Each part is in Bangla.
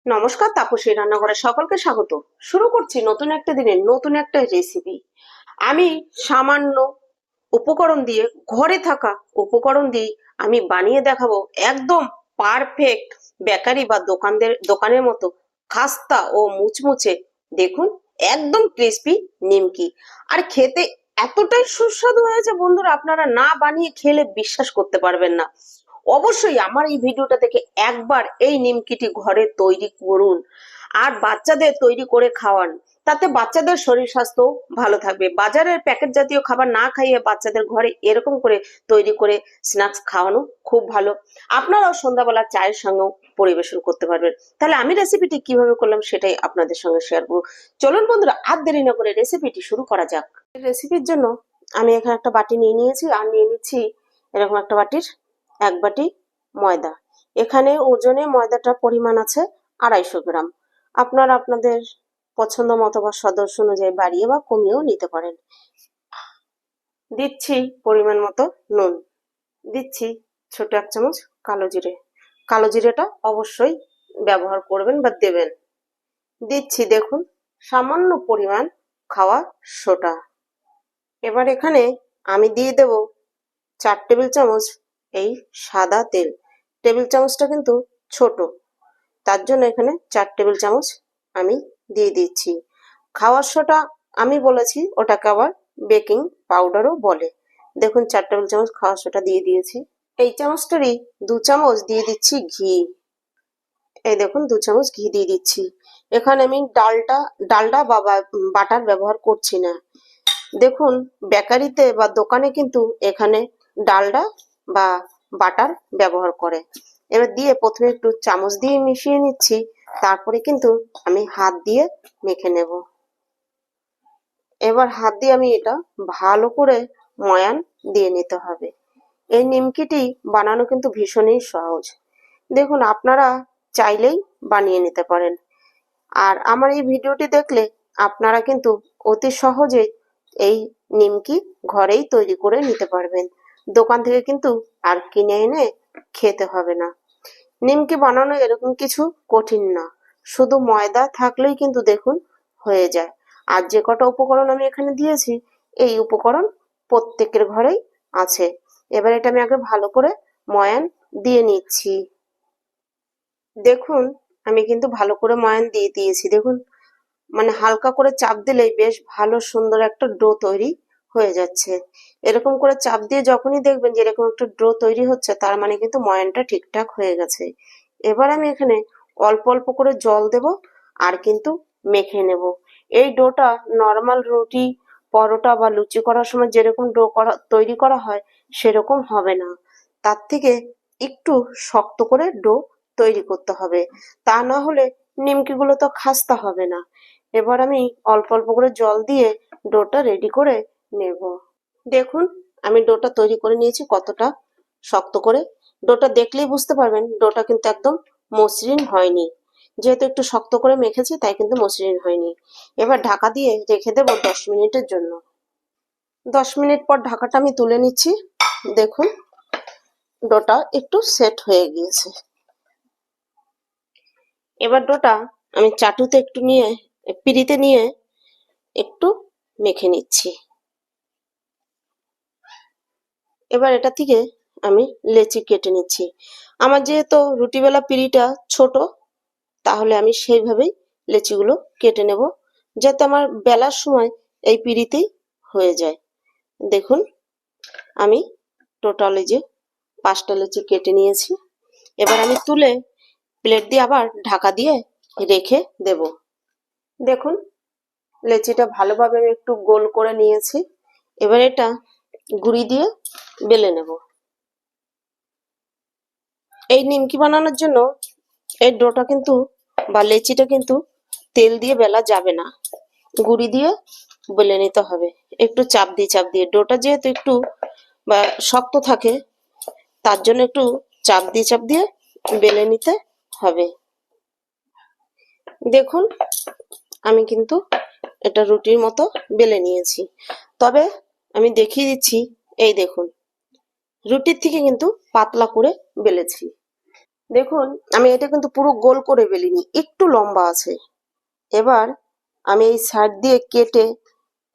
নমস্কার, তাপসী রান্নাঘরে সকলকে স্বাগত। শুরু করছি নতুন একটা দিনের নতুন একটা রেসিপি। আমি সামান্য উপকরণ দিয়ে, ঘরে থাকা উপকরণ দিয়ে আমি বানিয়ে দেখাবো একদম পারফেক্ট বেকারি বা দোকানের মতো খাস্তা ও মুচমুচে, দেখুন, একদম ক্রিস্পি নিমকি। আর খেতে এতটাই সুস্বাদু হয়েছে বন্ধুরা, আপনারা না বানিয়ে খেলে বিশ্বাস করতে পারবেন না। অবশ্যই আমার এই ভিডিওটা দেখে একবার এই নিমকিটি ঘরে তৈরি করুন আর বাচ্চাদের তৈরি করে খাওয়ান। তাতে বাচ্চাদের শরীর স্বাস্থ্য ভালো থাকবে। বাজারের প্যাকেট জাতীয় খাবার না খাইয়ে বাচ্চাদের ঘরে এরকম করে তৈরি করে স্ন্যাক্স খাওয়ানো খুব ভালো। আপনারাও সন্ধ্যাবেলা চায়ের সঙ্গেও পরিবেশন করতে পারবেন। তাহলে আমি রেসিপিটি কিভাবে করলাম সেটাই আপনাদের সঙ্গে শেয়ার করব। চলুন বন্ধুরা, আর দেরি না করে রেসিপিটি শুরু করা যাক। রেসিপির জন্য আমি এখানে একটা বাটি নিয়ে নিয়েছি আর নিয়ে নিচ্ছি এরকম একটা বাটির 1 বাটি ময়দা। এখানে ওজনে ময়দাটার পরিমাণ আছে 250 গ্রাম। আপনারা আপনাদের পছন্দ মতো বা সদস্য অনুযায়ী বাড়িয়ে বা কমিয়েও নিতে পারেন। দিচ্ছি পরিমাণ মতো নুন, দিচ্ছি ছোট 1 চামচ কালো জিরে। কালো জিরেটা অবশ্যই ব্যবহার করবেন বা দেবেন। দিচ্ছি দেখুন সামান্য পরিমাণ খাওয়া সোডা। এবার এখানে আমি দিয়ে দেব 4 টেবিল চামচ এই সাদা তেল। টেবিল চামচটা কিন্তু ছোট, তার জন্য এখানে 4 টেবিল চামচ আমি দিয়ে দিচ্ছি। খাওয়ার সোডা আমি বলেছি, ওটাকে আবার বেকিং পাউডারও বলে। দেখুন 4 টেবিল চামচ খাওয়ার সোডা দিয়ে দিয়েছি। এই চামচটারই 2 চামচ দিয়ে দিচ্ছি ঘি। এই দেখুন 2 চামচ ঘি দিয়ে দিচ্ছি। এখানে আমি ডালডা বা বাটার ব্যবহার করছি না। দেখুন বেকারিতে বা দোকানে কিন্তু এখানে ডালডা বা বাটার ব্যবহার করে। এবার দিয়ে প্রথমে একটু চামচ দিয়ে মিশিয়ে নিচ্ছি, তারপরে কিন্তু আমি হাত দিয়ে মেখে নেব। এবার হাত দিয়ে আমি এটা ভালো করে ময়ান দিয়ে নিতে হবে। এই নিমকিটি বানানো কিন্তু ভীষণই সহজ। দেখুন আপনারা চাইলেই বানিয়ে নিতে পারেন। আর আমার এই ভিডিওটি দেখলে আপনারা কিন্তু অতি সহজে এই নিমকি ঘরেই তৈরি করে নিতে পারবেন। দোকান থেকে কিন্তু আর কিনে এনে খেতে হবে না। নিমকি বানানো এরকম কিছু কঠিন না, শুধু ময়দা থাকলেই কিন্তু দেখুন হয়ে যায়। আর যে কটা উপকরণ আমি এখানে দিয়েছি, এই উপকরণ প্রত্যেকের ঘরেই আছে। এবার এটা আমি আগে ভালো করে ময়ান দিয়ে নিচ্ছি। দেখুন আমি কিন্তু ভালো করে ময়ান দিয়ে দিয়েছি। দেখুন মানে হালকা করে চাপ দিলেই বেশ ভালো সুন্দর একটা ডো তৈরি হয়ে যাচ্ছে। এরকম করে চাপ দিয়ে যখনই দেখবেন যে এরকম একটা ডো তৈরি হচ্ছে, তার মানে কিন্তু ময়ানটা ঠিকঠাক হয়ে গেছে। এবার আমি এখানে অল্প অল্প করে জল দেব আর কিন্তু মেখে নেব। এই ডোটা নর্মাল রুটি, পরোটা বা লুচি করার সময় যেরকম ডো তৈরি করা হয় সেরকম হবে না। তার থেকে একটু শক্ত করে ডো তৈরি করতে হবে, তা না হলে নিমকিগুলো তো খাস্তা হবে না। এবার আমি অল্প অল্প করে জল দিয়ে ডোটা রেডি করে নেব। দেখুন আমি ডোটা তৈরি করে নিয়েছি কতটা শক্ত করে। ডোটা দেখলেই বুঝতে পারবেন ডোটা কিন্তু একদম মসৃণ হয়নি। যেহেতু একটু শক্ত করে মেখেছি তাই কিন্তু মসৃণ হয়নি। এবার ঢাকা দিয়ে রেখে দেবো 10 মিনিটের জন্য। 10 মিনিট পর ঢাকাটা আমি তুলে নিচ্ছি। দেখুন ডোটা একটু সেট হয়ে গিয়েছে। এবার ডোটা আমি চাটুতে একটু নিয়ে, পিঁড়িতে নিয়ে একটু মেখে নিচ্ছি। এবার এটা থেকে আমি লেচি কেটে নিচ্ছি। আমার যেহেতু রুটিবেলা পিঁড়িটা ছোট, তাহলে আমি সেইভাবেই লেচিগুলো কেটে নেব, যাতে আমার বেলার সময় এই পিঁড়িতেই হয়ে যায়। দেখুন আমি টোটালি যে 5টা লেচি কেটে নিয়েছি। এবার আমি তুলে প্লেট দিয়ে আবার ঢাকা দিয়ে রেখে দেব। দেখুন লেচিটা ভালোভাবে আমি একটু গোল করে নিয়েছি। এবার এটা গুঁড়ি দিয়ে বেলে নেব। এই নিমকি বানানোর জন্য এই ডোটা কিন্তু বা লেচিটা কিন্তু তেল দিয়ে বেলা যাবে না, গুঁড়ি দিয়ে বেলে নিতে হবে। একটু চাপ দিয়ে ডোটা যেহেতু একটু বা শক্ত থাকে, তার জন্য একটু চাপ দিয়ে বেলে নিতে হবে। দেখুন আমি কিন্তু এটা রুটির মতো বেলে নিয়েছি, তবে আমি দেখিয়ে দিচ্ছি। এই দেখুন রুটির থেকে কিন্তু পাতলা করে বেলেছি। দেখুন আমি এটা কিন্তু পুরো গোল করে বেলিনি, একটু লম্বা আছে। এবার আমি এই সাইড দিয়ে কেটে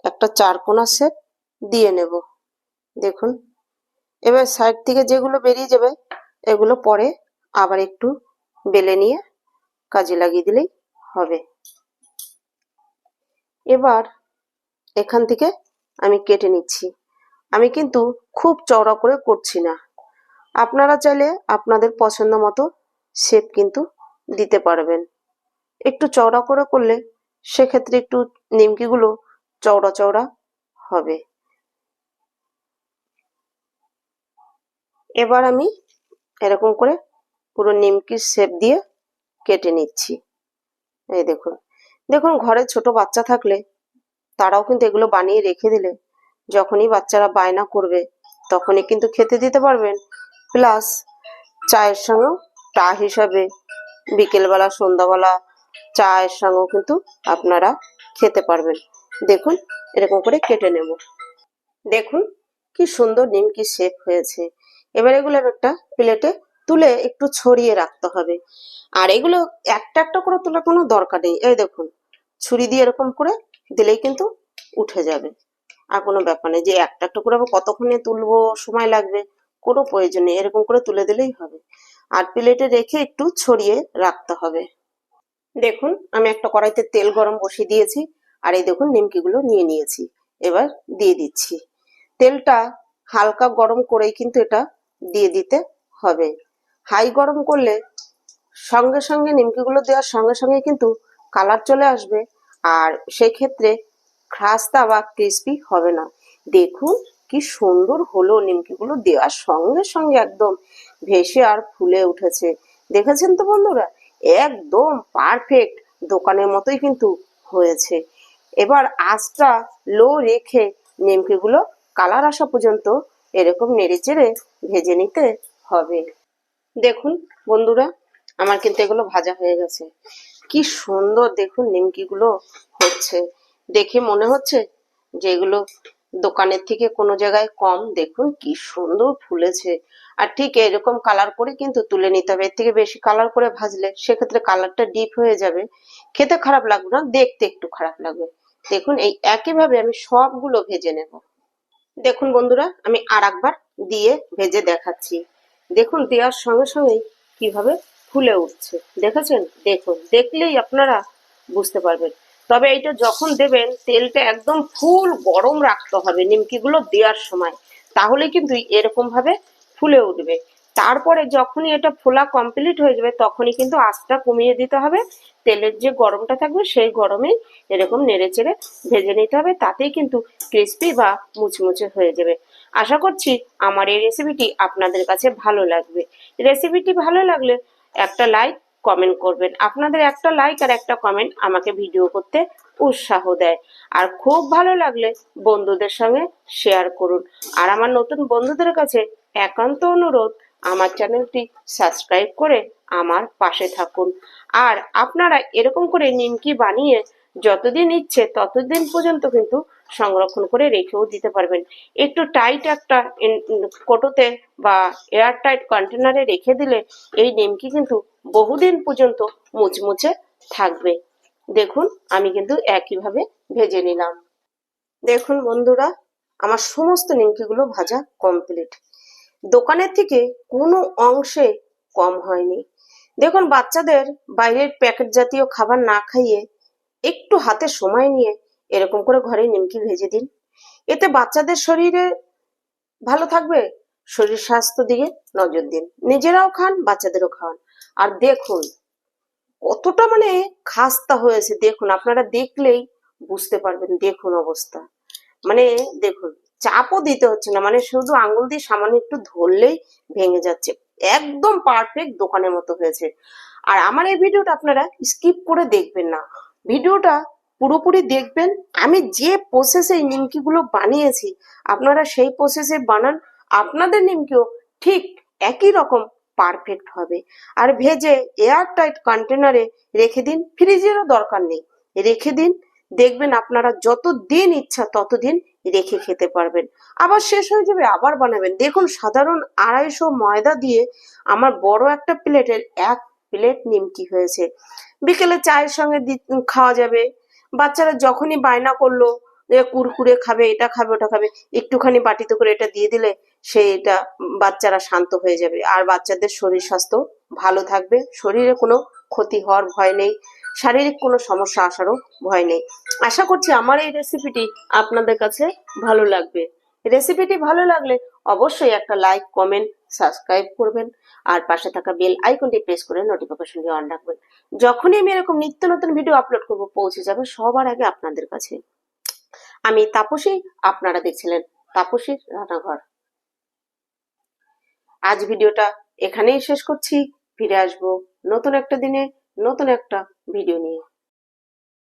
একটা চারকোনা শেপ দিয়ে নেব। দেখুন এবার সাইড থেকে যেগুলো বেরিয়ে যাবে এগুলো পরে আবার একটু বেলে নিয়ে কাজে লাগিয়ে দিলেই হবে। এবার এখান থেকে আমি কেটে নিচ্ছি। আমি কিন্তু খুব চওড়া করে করছি না, আপনারা চাইলে আপনাদের পছন্দ মতো শেপ কিন্তু দিতে পারবেন। একটু চওড়া করে করলে সেক্ষেত্রে একটু নিমকিগুলো চওড়া চওড়া হবে। এবার আমি এরকম করে পুরো নিমকির শেপ দিয়ে কেটে নিচ্ছি। এই দেখুন, দেখুন ঘরে ছোট বাচ্চা থাকলে তারাও কিন্তু এগুলো বানিয়ে রেখে দিলে যখনই বাচ্চারা বায়না করবে তখনই কিন্তু খেতে দিতে পারবেন, প্লাস চায়ের সঙ্গেও চা হিসাবে বিকেলবেলা সন্ধ্যাবেলা চায়ের সঙ্গেও কিন্তু আপনারা খেতে পারবেন। দেখুন এরকম করে কেটে নেব। দেখুন কি সুন্দর নিমকি শেপ হয়েছে। এবার এগুলো একটা প্লেটে তুলে একটু ছড়িয়ে রাখতে হবে। আর এগুলো একটা একটা করে তোলার কোনো দরকার নেই, এই দেখুন ছুরি দিয়ে এরকম করে দিলেই কিন্তু উঠে যাবে। আর কোনো ব্যাপার নেই যে একটা একটা করে আবার কতক্ষণে তুলবো, সময় লাগবে, কোনো প্রয়োজন নেই, এরকম করে তুলে দিলেই হবে। আর প্লেটে রেখে একটু ছড়িয়ে রাখতে হবে। দেখুন আমি একটা কড়াইতে তেল গরম বসিয়ে দিয়েছি, আর এই দেখুন নিমকিগুলো নিয়ে নিয়েছি। এবার দিয়ে দিচ্ছি। তেলটা হালকা গরম করেই কিন্তু এটা দিয়ে দিতে হবে। হাই গরম করলে সঙ্গে সঙ্গে নিমকিগুলো দেওয়ার সঙ্গে সঙ্গে কিন্তু কালার চলে আসবে, আর সেই ক্ষেত্রে খাস্তা বা ক্রিস্পি হবে না। দেখুন কি সুন্দর হলো, নিমকিগুলো দেওয়ার সঙ্গে সঙ্গে একদম ভেসে আর ফুলে উঠেছে। দেখেছেন তো বন্ধুরা, একদম পারফেক্ট দোকানের মতোই কিন্তু হয়েছে। এবার আঁচটা লো রেখে নিমকিগুলো কালার আসা পর্যন্ত এরকম নেড়েচেড়ে ভেজে নিতে হবে। দেখুন বন্ধুরা আমার কিন্তু এগুলো ভাজা হয়ে গেছে। কি সুন্দর দেখুন নিমকিগুলো হচ্ছে, দেখে মনে হচ্ছে যে এগুলো দোকানের থেকে কোনো জায়গায় কম। দেখুন কি সুন্দর ফুলেছে। আর ঠিক এরকম কালার করে কিন্তু তুলে নিতে হবে, এর থেকে বেশি কালার করে ভাজলে সেক্ষেত্রে কালারটা ডিপ হয়ে যাবে, খেতে খারাপ লাগবে না, দেখতে একটু খারাপ লাগবে। দেখুন এই একইভাবে আমি সবগুলো ভেজে নেব। দেখুন বন্ধুরা আমি আর একবার দিয়ে ভেজে দেখাচ্ছি। দেখুন দেওয়ার সঙ্গে সঙ্গেই কিভাবে ফুলে উঠছে, দেখেছেন? দেখুন দেখলেই আপনারা বুঝতে পারবেন। তবে এইটা যখন দেবেন তেলটা একদম ফুল গরম রাখতে হবে নিমকিগুলো দেওয়ার সময়, তাহলে কিন্তু এরকম ভাবে ফুলে উঠবে। তারপরে যখনই এটা ফোলা কমপ্লিট হয়ে যাবে তখনই কিন্তু আঁচটা কমিয়ে দিতে হবে। তেলের যে গরমটা থাকবে সেই গরমেই এরকম নেড়েচেড়ে ভেজে নিতে হবে, তাতেই কিন্তু ক্রিস্পি বা মুচমুচে হয়ে যাবে। আশা করছি আমার এই রেসিপিটি আপনাদের কাছে ভালো লাগবে। রেসিপিটি ভালো লাগলে একটা লাইক কমেন্ট করবেন। আপনাদের একটা লাইক আর একটা কমেন্ট আমাকে ভিডিও করতে উৎসাহ দেয়। আর খুব ভালো লাগলে বন্ধুদের সঙ্গে শেয়ার করুন। আর আমার নতুন বন্ধুদের কাছে একান্ত অনুরোধ, আমার চ্যানেলটি সাবস্ক্রাইব করে আমার পাশে থাকুন। আর আপনারা এরকম করে নিমকি বানিয়ে যতদিন ইচ্ছে ততদিন পর্যন্ত কিন্তু সংরক্ষণ করে রেখেও দিতে পারবেন। একটু টাইট একটা কোটোতে বা এয়ার টাইট কন্টেনারে রেখে দিলে এই নিমকি কিন্তু বহুদিন পর্যন্ত মুচমুচে থাকবে। দেখুন আমি কিন্তু একইভাবে ভেজে নিলাম। দেখুন বন্ধুরা আমার সমস্ত নিমকিগুলো ভাজা কমপ্লিট, দোকানের থেকে কোনো অংশে কম হয়নি। দেখুন বাচ্চাদের বাইরের প্যাকেট জাতীয় খাবার না খাইয়ে একটু হাতে সময় নিয়ে এরকম করে ঘরে নিমকি ভেজে দিন, এতে বাচ্চাদের শরীরে ভালো থাকবে, শরীর স্বাস্থ্য দিকে নজর দিন, নিজেরাও খান বাচ্চাদেরও খাওয়ান। আর দেখুন কতটা মানে খাস্তা হয়েছে, দেখুন আপনারা দেখলেই বুঝতে পারবেন। দেখুন অবস্থা, মানে দেখুন চাপও দিতে হচ্ছে না, মানে শুধু আঙ্গুল দিয়ে সামান্য একটু ধরলেই ভেঙে যাচ্ছে, একদম পারফেক্ট দোকানের মতো হয়েছে। আর আমার এই ভিডিওটা আপনারা স্কিপ করে দেখবেন না, ভিডিওটা পুরোপুরি দেখবেন। আমি যে প্রসেসে এই নিমকিগুলো বানিয়েছি আপনারা সেই প্রসেসে বানান, আপনাদের নিমকিও ঠিক একই রকম পারফেক্ট হবে। আর ভেজে এয়ার টাইট কন্টেনারে রেখে দিন, ফ্রিজেরও দরকার নেই, রেখে দিন। দেখবেন আপনারা যত দিন ইচ্ছা ততদিন রেখে খেতে পারবেন। আবার শেষ হয়ে যাবে, আবার বানাবেন। দেখুন, সাধারণ 250 ময়দা দিয়ে আমার বড় একটা প্লেটের 1 প্লেট নিমকি হয়েছে। বিকেলে চায়ের সঙ্গে খাওয়া যাবে। বাচ্চারা যখনই বায়না করলো যে কুরকুরে খাবে, এটা খাবে, ওটা খাবে, একটুখানি বাটিতে করে এটা দিয়ে দিলে সেটা বাচ্চারা শান্ত হয়ে যাবে। আর বাচ্চাদের শরীর স্বাস্থ্য ভালো থাকবে, শরীরে কোনো ক্ষতি হওয়ার ভয় নেই, শারীরিক কোনো সমস্যা আসারও ভয় নেই। আশা করছি আমার এই রেসিপিটি আপনাদের কাছে ভালো লাগবে। রেসিপিটি ভালো লাগলে অবশ্যই একটা লাইক, কমেন্ট, সাবস্ক্রাইব করবেন আর পাশে থাকা বেল আইকনটি প্রেস করে নোটিফিকেশনটি অন রাখবেন। যখনই আমি এরকম নিত্য নতুন ভিডিও আপলোড করব পৌঁছে যাবে সবার আগে আপনাদের কাছে। আমি তাপসী, আপনারা দেখছিলেন তাপসীর রান্নাঘর। আজ ভিডিওটা এখানেই শেষ করছি। ফিরে আসবো নতুন একটা দিনে নতুন একটা ভিডিও নিয়ে।